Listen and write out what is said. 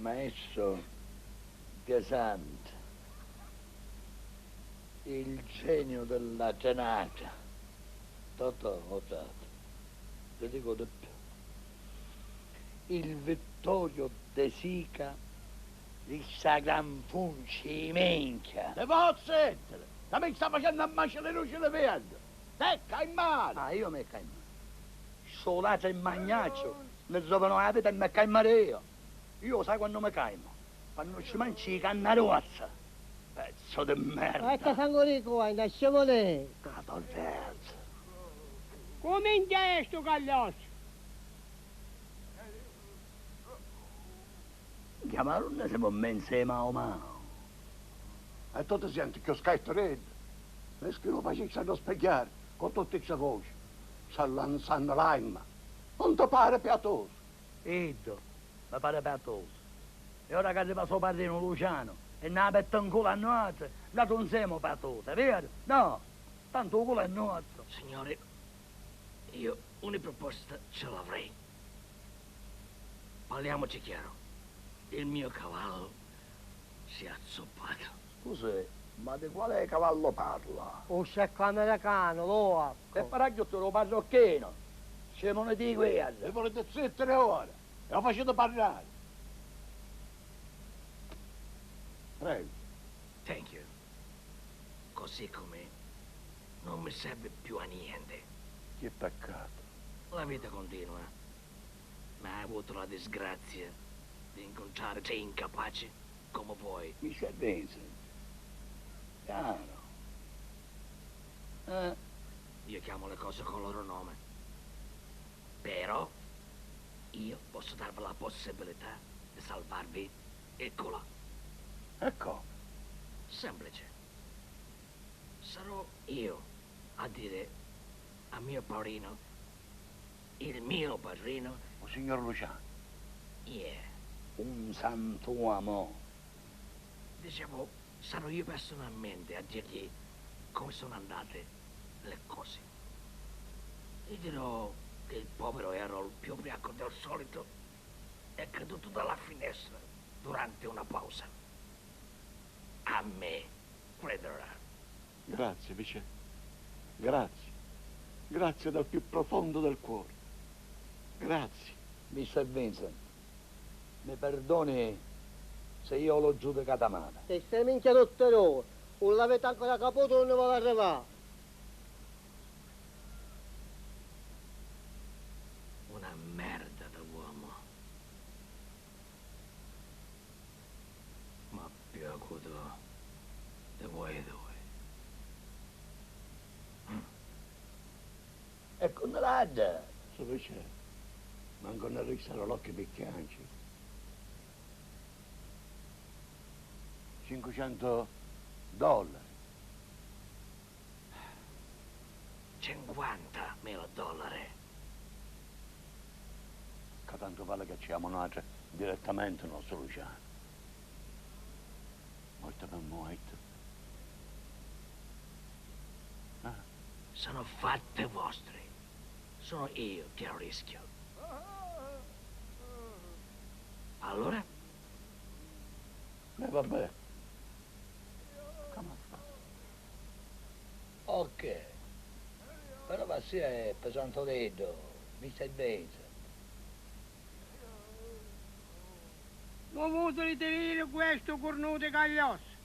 maestro pesante, il genio della giornata, Totò, ti dico di più, il Vittorio De Sica, il Sagran Funci, minchia. Le pozze, da me sta facendo a mangiare le luci le verde, secca in mano. Ah, io mi caimo. Solato e magnaccio, ne trovano la vita e mi caimo io. Io sai quando mi caimo? Quando ci mangi i cannarozza. Pezzo di merda. Ecco Sangorico, hai sciamonetta. Capo terzo. Come in gesto, Cagliostro? Chiamalo, ne siamo insieme Mao Mao. E tu ti senti che ho scatto reddo. E che non facessi a spiegare con tutte queste voci. Sta lanciando l'anima. Non ti pare piatoso? Iddo, mi pare piatoso. E ora che arriva suo padrino Luciano e ne ha petto in culo a noi, dato un siamo piatoso, è vero? No, tanto il culo è nostro. Signore, io una proposta ce l'avrei. Parliamoci chiaro. Il mio cavallo si è azzoppato. Scusi, ma di quale cavallo parla? Un scecco americano, lo E paragliotto lo parrocchino. Scemo ne di guerra. E volete zittere ora? E lo facete parlare. Prego. Thank you. Così come non mi serve più a niente. Che peccato. La vita continua. Ma hai avuto la disgrazia di incontrare te incapace come voi. Mi servese. Piano. Io chiamo le cose con il loro nome. Però io posso darvi la possibilità di salvarvi il culo. Ecco. Semplice. Sarò io a dire a mio padrino, il mio padrino, Il signor Luciano. yeah. Un santuomo. Dicevo, sarò io personalmente a dirgli come sono andate le cose. Gli dirò che il povero Errol, più ubriaco del solito, è caduto dalla finestra durante una pausa. A me crederà. Grazie, Vice. Grazie. Grazie dal più profondo del cuore. Grazie. Mr. Vincent, mi perdoni se io l'ho giudicata male. Se sei minchia dottore, non l'avete ancora capito, non ne vuole arrivare. Una merda d'uomo. Ma più acuto di voi due. E con l'adda. So Vice, manco ne rissano l'occhio picchianci. $500. 50.000 dollari. Che tanto vale che ci amo noi direttamente il nostro Luciano. Molto per molto. Sono fatte vostre. Sono io che rischio. Allora? Vabbè. Come fa? Ok. Però va sì è pesante detto, Mr. Vincent. Non vuoi ritenere questo cornuto Cagliostro?